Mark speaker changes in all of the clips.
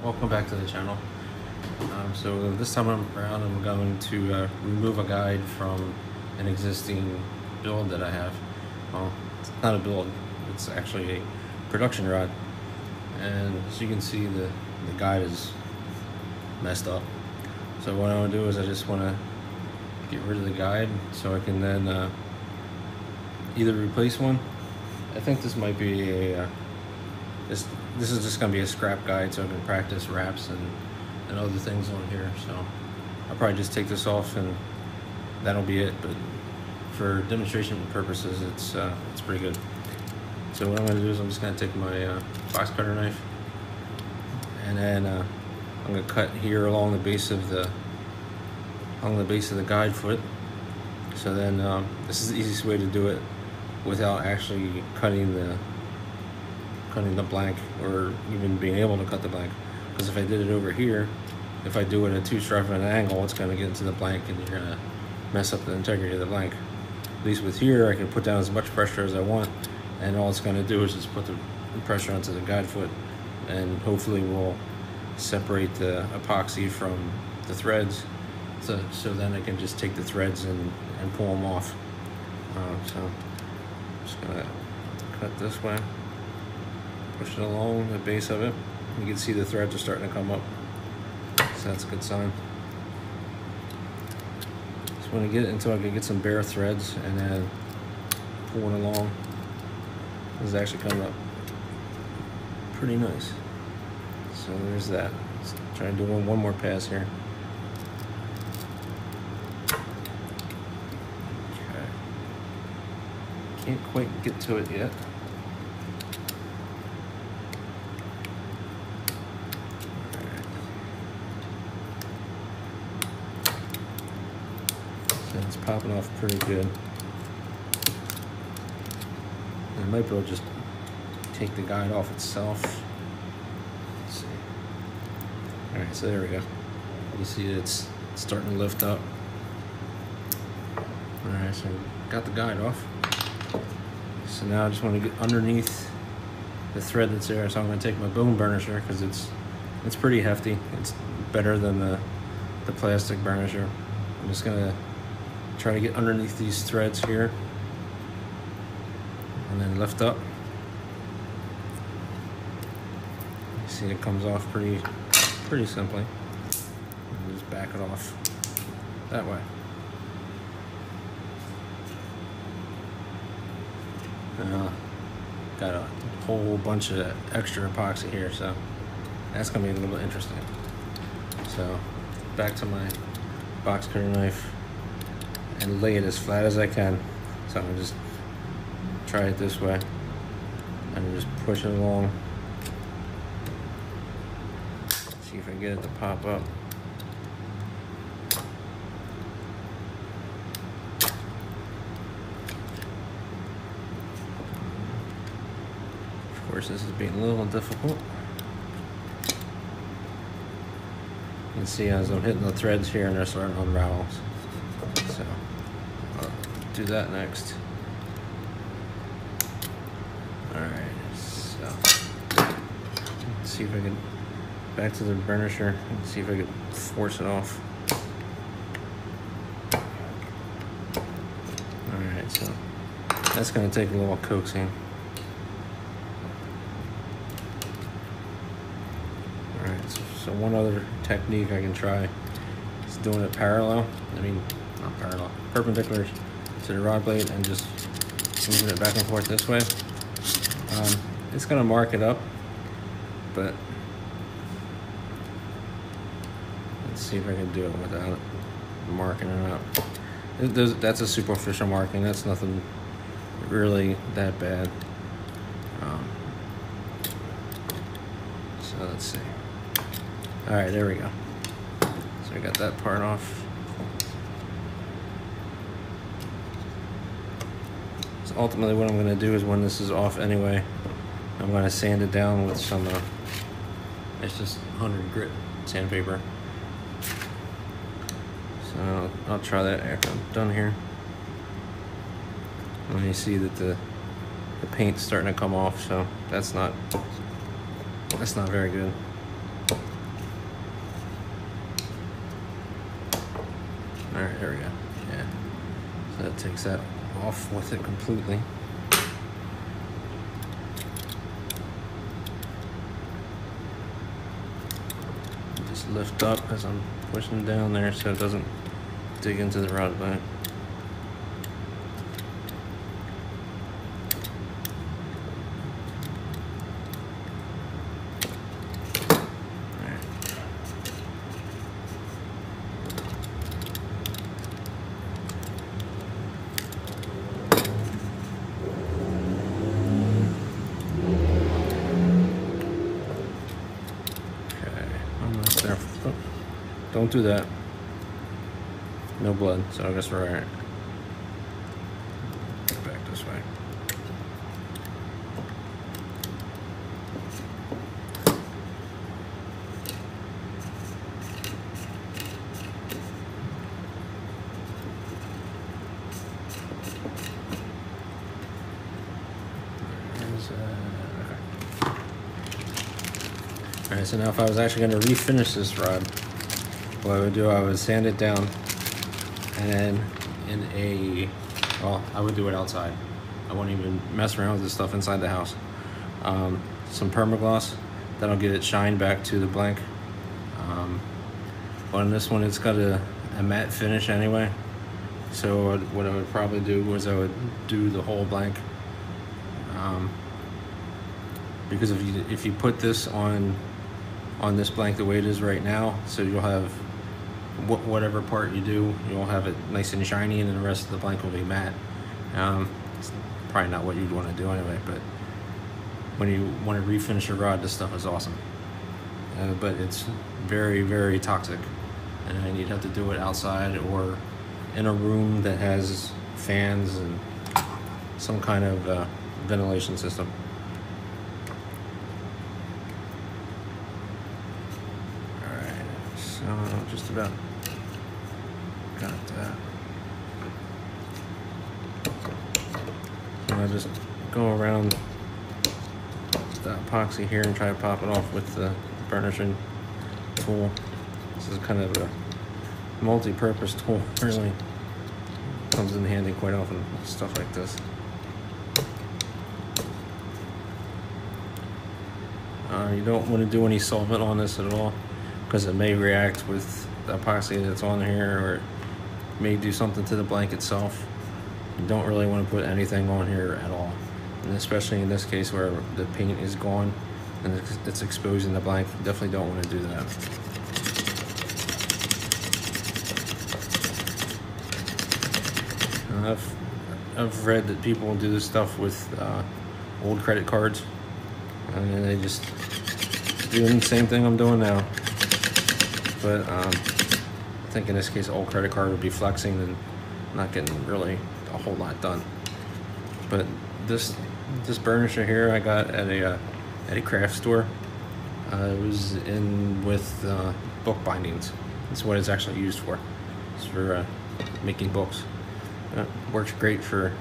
Speaker 1: welcome back to the channel. So this time around I'm going to remove a guide from an existing build that I have. Well, it's not a build, it's actually a production rod, and as you can see the guide is messed up. So what I want to do is I just want to get rid of the guide so I can then either replace one. I think this might be a this is just going to be a scrap guide so I can practice wraps and other things on here. So I'll probably just take this off and that'll be it, but for demonstration purposes it's pretty good. So what I'm going to do is I'm just going to take my box cutter knife, and then I'm going to cut here along the base of the guide foot. So then this is the easiest way to do it without actually cutting the blank, or even being able to cut the blank. Because if I did it over here, if I do it at too sharp of an angle, it's going to get into the blank and you're going to mess up the integrity of the blank. At least with here, I can put down as much pressure as I want, and all it's going to do is just put the pressure onto the guide foot, and hopefully will separate the epoxy from the threads, so then I can just take the threads and pull them off. So I'm just going to cut this way, push it along the base of it. You can see the threads are starting to come up, so that's a good sign. Just want to get it until I can get some bare threads, and then pull it along. This is actually coming up pretty nice. So there's that. Let's try and do one more pass here. Okay. Can't quite get to it yet. It's popping off pretty good. I might be able to just take the guide off itself. Let's see. Alright, so there we go. You see it's starting to lift up. Alright, so got the guide off. So now I just want to get underneath the thread that's there. So I'm going to take my bone burnisher, because it's pretty hefty. It's better than the plastic burnisher. I'm just going to try to get underneath these threads here and then lift up. You see it comes off pretty simply. And just back it off that way. Got a whole bunch of extra epoxy here, so that's gonna be a little bit interesting. So back to my box cutter knife and lay it as flat as I can. So I'm gonna just try it this way and just push it along. See if I can get it to pop up. Of course, this is being a little difficult. You can see as I'm hitting the threads here and they're starting to unravel. So I'll do that next. Alright, so let's see if I can, back to the burnisher, and see if I can force it off. Alright, so that's going to take a little coaxing. Alright, so one other technique I can try is doing it parallel. I mean, not parallel, perpendicular to the rod blade, and just moving it back and forth this way. It's going to mark it up, but let's see if I can do it without marking it up. That's a superficial marking. That's nothing really that bad. So let's see. All right, there we go. So I got that part off. So ultimately what I'm going to do is, when this is off anyway, I'm going to sand it down with some, it's just 100 grit sandpaper. So I'll try that after I'm done here. And you see that the paint's starting to come off, so that's not very good. All right, there we go. Yeah. So that takes that off with it completely. Just lift up as I'm pushing down there so it doesn't dig into the rod back. Don't do that. No blood, so I guess we're all right. Back this way. Okay. All right, so now if I was actually going to refinish this rod, what I would do, I would sand it down, and then I would do it outside. I won't even mess around with this stuff inside the house. Some permagloss, that'll get it shine back to the blank. On this one, it's got a matte finish anyway. So what I would probably do was I would do the whole blank. Because if you put this on this blank the way it is right now, so you'll have whatever part you do, you'll have it nice and shiny, and then the rest of the blank will be matte. It's probably not what you'd want to do anyway, but when you want to refinish a rod, this stuff is awesome. But it's very, very toxic, and you'd have to do it outside or in a room that has fans and some kind of ventilation system. Just about got that. So I just go around the epoxy here and try to pop it off with the burnishing tool. This is kind of a multi-purpose tool, really. Comes in handy quite often with stuff like this. You don't want to do any solvent on this at all, because it may react with the epoxy that's on here, or it may do something to the blank itself. You don't really want to put anything on here at all, and especially in this case where the paint is gone and it's exposing the blank. You definitely don't want to do that. I've read that people do this stuff with old credit cards, and they just doing the same thing I'm doing now. But I think in this case, old credit card would be flexing and not getting really a whole lot done. But this burnisher here I got at a craft store. It was in with book bindings. That's what it's actually used for. It's for making books. It works great for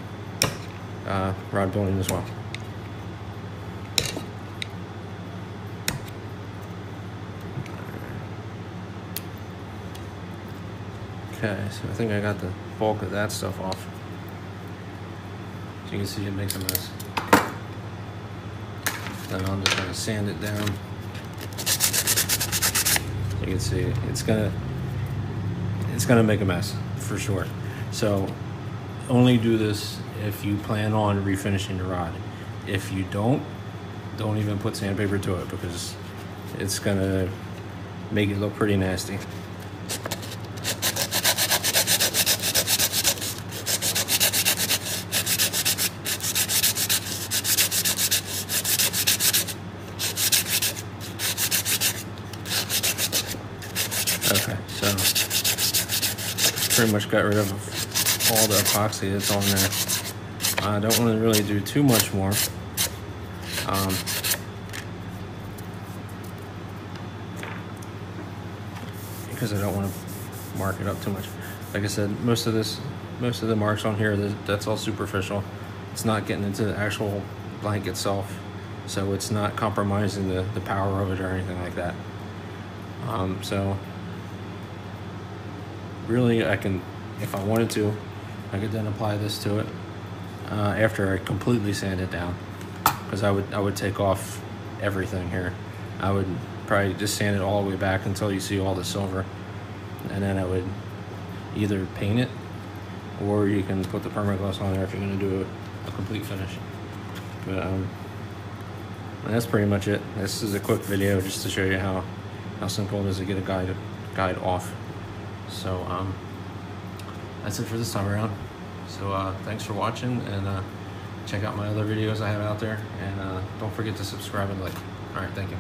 Speaker 1: rod building as well. Okay, so I think I got the bulk of that stuff off. So you can see it makes a mess. Then I'm just gonna sand it down. So you can see it's gonna make a mess for sure. So only do this if you plan on refinishing the rod. If you don't even put sandpaper to it, because it's gonna make it look pretty nasty. Okay, so pretty much got rid of all the epoxy that's on there. I don't want to really do too much more. Because I don't want to mark it up too much. Like I said, most of the marks on here, that's all superficial. It's not getting into the actual blank itself, so it's not compromising the power of it or anything like that. So really, I can if I wanted to, I could then apply this to it after I completely sand it down, because I would take off everything here. I would probably just sand it all the way back until you see all the silver, and then I would either paint it, or you can put the permaglass on there if you're going to do a complete finish. But that's pretty much it. This is a quick video just to show you how simple it is to get a guide off. So that's it for this time around. So thanks for watching, and check out my other videos I have out there, and don't forget to subscribe and like. All right, thank you.